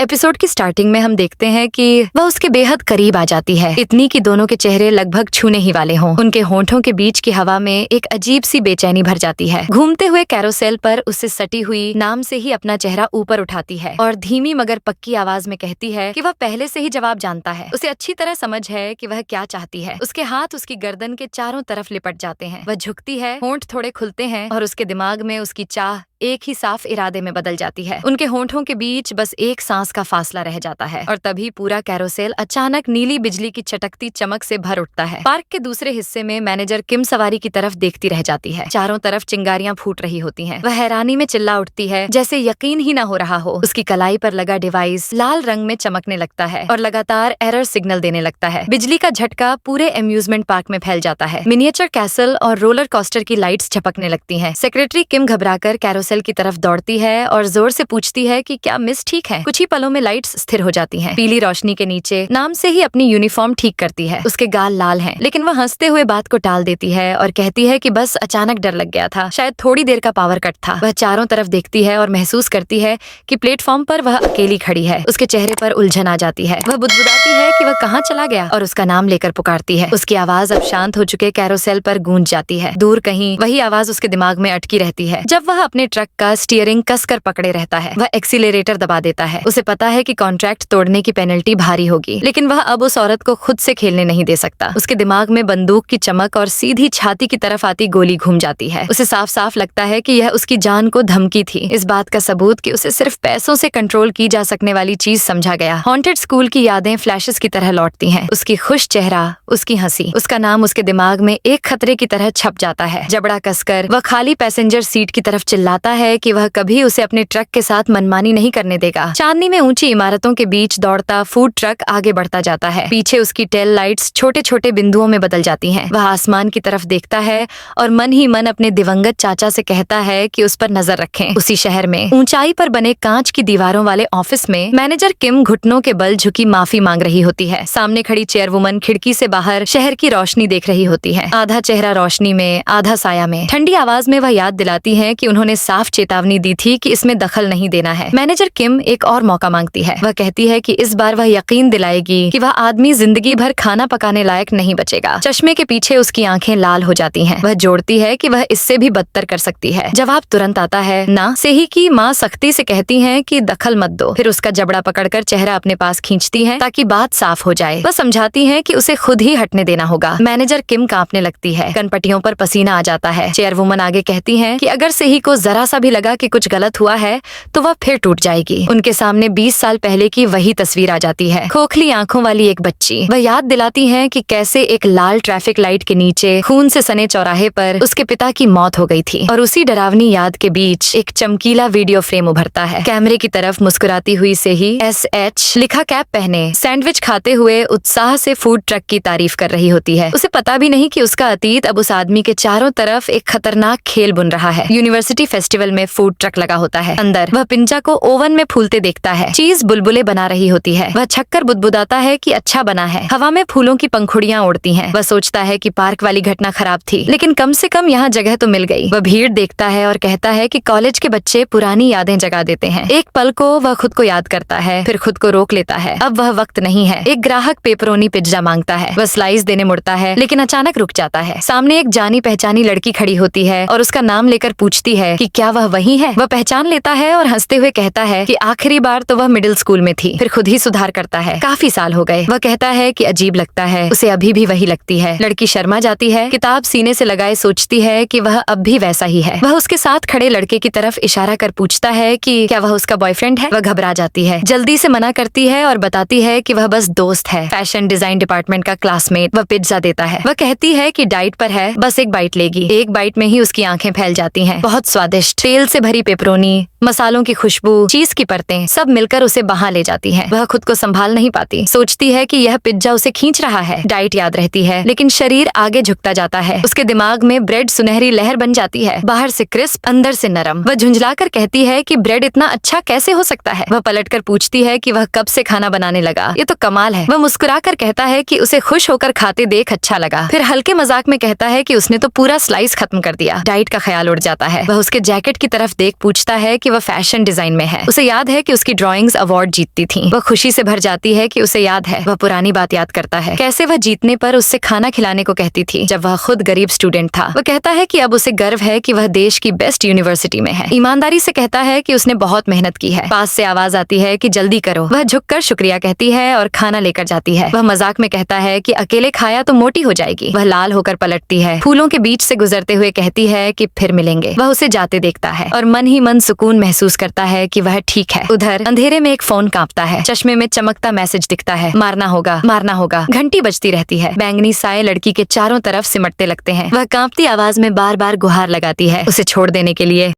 Episode की starting में हम देखते हैं कि वह उसके बेहद करीब आ जाती है, इतनी कि दोनों के चेहरे लगभग छूने ही वाले हों। उनके होंठों के बीच की हवा में एक अजीब सी बेचैनी भर जाती है। घूमते हुए कैरोसेल पर उससे सटी हुई नाम से ही अपना चेहरा ऊपर उठाती है और धीमी मगर पक्की आवाज में कहती है कि वह पहले से ही जवाब जानता है। उसे अच्छी तरह समझ है कि वह क्या चाहती है। उसके हाथ उसकी गर्दन के चारों तरफ लिपट जाते हैं। वह झुकती है, होंठ थोड़े खुलते हैं और उसके दिमाग में उसकी चाह एक ही साफ इरादे में बदल जाती है। उनके होंठों के बीच बस एक सांस का फासला रह जाता है और तभी पूरा कैरोसेल अचानक नीली बिजली की चटकती चमक से भर उठता है। पार्क के दूसरे हिस्से में मैनेजर किम सवारी की तरफ देखती रह जाती है। चारों तरफ चिंगारियां फूट रही होती हैं। वह हैरानी में चिल्ला उठती है, जैसे यकीन ही न हो रहा हो। उसकी कलाई पर लगा डिवाइस लाल रंग में चमकने लगता है और लगातार एरर सिग्नल देने लगता है। बिजली का झटका पूरे अम्यूजमेंट पार्क में फैल जाता है। मिनिएचर कैसल और रोलर कोस्टर की लाइट्स झपकने लगती हैं। सेक्रेटरी किम घबराकर कैरोसेल की तरफ दौड़ती है और जोर से पूछती है कि क्या मिस ठीक है। कुछ ही पलों में लाइट्स स्थिर हो जाती हैं। पीली रोशनी के नीचे नाम से ही अपनी यूनिफॉर्म ठीक करती है। उसके गाल लाल हैं, लेकिन वह हंसते हुए बात को टाल देती है और कहती है कि बस अचानक डर लग गया था, शायद थोड़ी देर का पावर कट था। वह चारों तरफ देखती है और महसूस करती है कि प्लेटफॉर्म पर वह अकेली खड़ी है। उसके चेहरे पर उलझन आ जाती है। वह बुदबुदाती है कि वह कहाँ चला गया और उसका नाम लेकर पुकारती है। उसकी आवाज अब शांत हो चुके कैरोसेल पर गूंज जाती है। दूर कहीं वही आवाज उसके दिमाग में अटकी रहती है। जब वह अपने ट्रक का स्टीयरिंग कसकर पकड़े रहता है, वह एक्सीलरेटर दबा देता है। उसे पता है कि कॉन्ट्रैक्ट तोड़ने की पेनल्टी भारी होगी, लेकिन वह अब उस औरत को खुद से खेलने नहीं दे सकता। उसके दिमाग में बंदूक की चमक और सीधी छाती की तरफ आती गोली घूम जाती है। उसे साफ साफ लगता है कि यह उसकी जान को धमकी थी, इस बात का सबूत कि उसे सिर्फ पैसों से कंट्रोल की जा सकने वाली चीज समझा गया। हॉन्टेड स्कूल की यादें फ्लैशेस की तरह लौटती हैं। उसकी खुश चेहरा, उसकी हंसी, उसका नाम उसके दिमाग में एक खतरे की तरह छप जाता है। जबड़ा कसकर वह खाली पैसेंजर सीट की तरफ चिल्लाता है कि वह कभी उसे अपने ट्रक के साथ मनमानी नहीं करने देगा। चांदनी में ऊंची इमारतों के बीच दौड़ता फूड ट्रक आगे बढ़ता जाता है। पीछे उसकी टेल लाइट्स छोटे छोटे बिंदुओं में बदल जाती हैं। वह आसमान की तरफ देखता है और मन ही मन अपने दिवंगत चाचा से कहता है कि उस पर नजर रखें। उसी शहर में ऊंचाई पर बने कांच की दीवारों वाले ऑफिस में मैनेजर किम घुटनों के बल झुकी माफी मांग रही होती है। सामने खड़ी चेयरवुमन खिड़की से बाहर शहर की रोशनी देख रही होती है। आधा चेहरा रोशनी में, आधा साया में। ठंडी आवाज में वह याद दिलाती है कि उन्होंने साफ चेतावनी दी थी कि इसमें दखल नहीं देना है। मैनेजर किम एक और मौका मांगती है। वह कहती है कि इस बार वह यकीन दिलाएगी कि वह आदमी जिंदगी भर खाना पकाने लायक नहीं बचेगा। चश्मे के पीछे उसकी आंखें लाल हो जाती हैं। वह जोड़ती है कि वह इससे भी बदतर कर सकती है। जवाब तुरंत आता है, ना। सेही की माँ सख्ती से कहती है कि दखल मत दो। फिर उसका जबड़ा पकड़कर चेहरा अपने पास खींचती है ताकि बात साफ हो जाए। वह समझाती है कि उसे खुद ही हटने देना होगा। मैनेजर किम कांपने लगती है। कनपटियों पर पसीना आ जाता है। चेयरवुमन आगे कहती है कि अगर सेही को जरा सा भी लगा कि कुछ गलत हुआ है तो वह फिर टूट जाएगी। उनके सामने 20 साल पहले की वही तस्वीर आ जाती है। खोखली आंखों वाली एक बच्ची। वह याद दिलाती है कि कैसे एक लाल ट्रैफिक लाइट के नीचे खून से सने चौराहे पर उसके पिता की मौत हो गई थी। और उसी डरावनी याद के बीच एक चमकीला वीडियो फ्रेम उभरता है। कैमरे की तरफ मुस्कुराती हुई से ही SH लिखा कैप पहने सैंडविच खाते हुए उत्साह से फूड ट्रक की तारीफ कर रही होती है। उसे पता भी नहीं कि उसका अतीत अब उस आदमी के चारों तरफ एक खतरनाक खेल बुन रहा है। यूनिवर्सिटी फेस्टिवल में फूड ट्रक लगा होता है। अंदर वह पिंजा को ओवन में फूलते देखता है। चीज बुलबुले बना रही होती है। वह छक्कर बुदबुदाता है कि अच्छा बना है। हवा में फूलों की पंखुड़ियां उड़ती हैं। वह सोचता है कि पार्क वाली घटना खराब थी, लेकिन कम से कम यहाँ जगह तो मिल गई। वह भीड़ देखता है और कहता है कि कॉलेज के बच्चे पुरानी यादें जगा देते हैं। एक पल को वह खुद को याद करता है, फिर खुद को रोक लेता है। अब वह वक्त नहीं है। एक ग्राहक पेपरोनी पिज्जा मांगता है। वह स्लाइस देने मुड़ता है, लेकिन अचानक रुक जाता है। सामने एक जानी पहचानी लड़की खड़ी होती है और उसका नाम लेकर पूछती है कि क्या वह वही है। वह पहचान लेता है और हंसते हुए कहता है कि आखिरी बार तो वह मिडिल स्कूल में थी। फिर खुद ही सुधार करता है, काफी साल हो गए। वह कहता है कि अजीब लगता है, उसे अभी भी वही लगती है। लड़की शर्मा जाती है, किताब सीने से लगाए सोचती है कि वह अब भी वैसा ही है। वह उसके साथ खड़े लड़के की तरफ इशारा कर पूछता है कि क्या वह उसका बॉयफ्रेंड है। वह घबरा जाती है, जल्दी से मना करती है और बताती है कि वह बस दोस्त है, फैशन डिजाइन डिपार्टमेंट का क्लासमेट। वह पिज्जा देता है। वह कहती है कि डाइट पर है, बस एक बाइट लेगी। एक बाइट में ही उसकी आंखें फैल जाती हैं। बहुत स्वादिष्ट तेल से भरी पेपरोनी, मसालों की खुशबू, चीज की परतें सब मिलकर उसे बहा ले जाती हैं। वह खुद को संभाल नहीं पाती। सोचती है कि यह पिज्जा उसे खींच रहा है। डाइट याद रहती है, लेकिन शरीर आगे झुकता जाता है। उसके दिमाग में ब्रेड सुनहरी लहर बन जाती है, बाहर से क्रिस्प, अंदर से नरम। वह झुंझलाकर कहती है कि ब्रेड इतना अच्छा कैसे हो सकता है। वह पलटकर पूछती है कि वह कब से खाना बनाने लगा। ये तो कमाल है। वह मुस्कुराकर कहता है कि उसे खुश होकर खाते देख अच्छा लगा। फिर हल्के मजाक में कहता है कि उसने तो पूरा स्लाइस खत्म कर दिया। डाइट का ख्याल उड़ जाता है। वह उसके जैकेट की तरफ देख पूछता है कि वह फैशन डिजाइन में है। उसे याद है कि उसकी ड्राइंग्स अवार्ड जीतती थीं। वह खुशी से भर जाती है कि उसे याद है। वह पुरानी बात याद करता है, कैसे वह जीतने पर उससे खाना खिलाने को कहती थी जब वह खुद गरीब स्टूडेंट था। वह कहता है कि अब उसे गर्व है कि वह देश की बेस्ट यूनिवर्सिटी में है। ईमानदारी से कहता है कि उसने बहुत मेहनत की है। पास से आवाज आती है कि जल्दी करो। वह झुककर शुक्रिया कहती है और खाना लेकर जाती है। वह मजाक में कहता है कि अकेले खाया तो मोटी हो जाएगी। वह लाल होकर पलटती है, फूलों के बीच से गुजरते हुए कहती है कि फिर मिलेंगे। वह उसे जाते देखता है और मन ही मन सुकून महसूस करता है कि वह ठीक है। उधर अंधेरे में एक फोन कांपता है। चश्मे में चमकता मैसेज दिखता है, मारना होगा, मारना होगा। घंटी बजती रहती है। बैंगनी साए लड़की के चारों तरफ सिमटते लगते हैं। वह कांपती आवाज में बार बार गुहार लगाती है उसे छोड़ देने के लिए।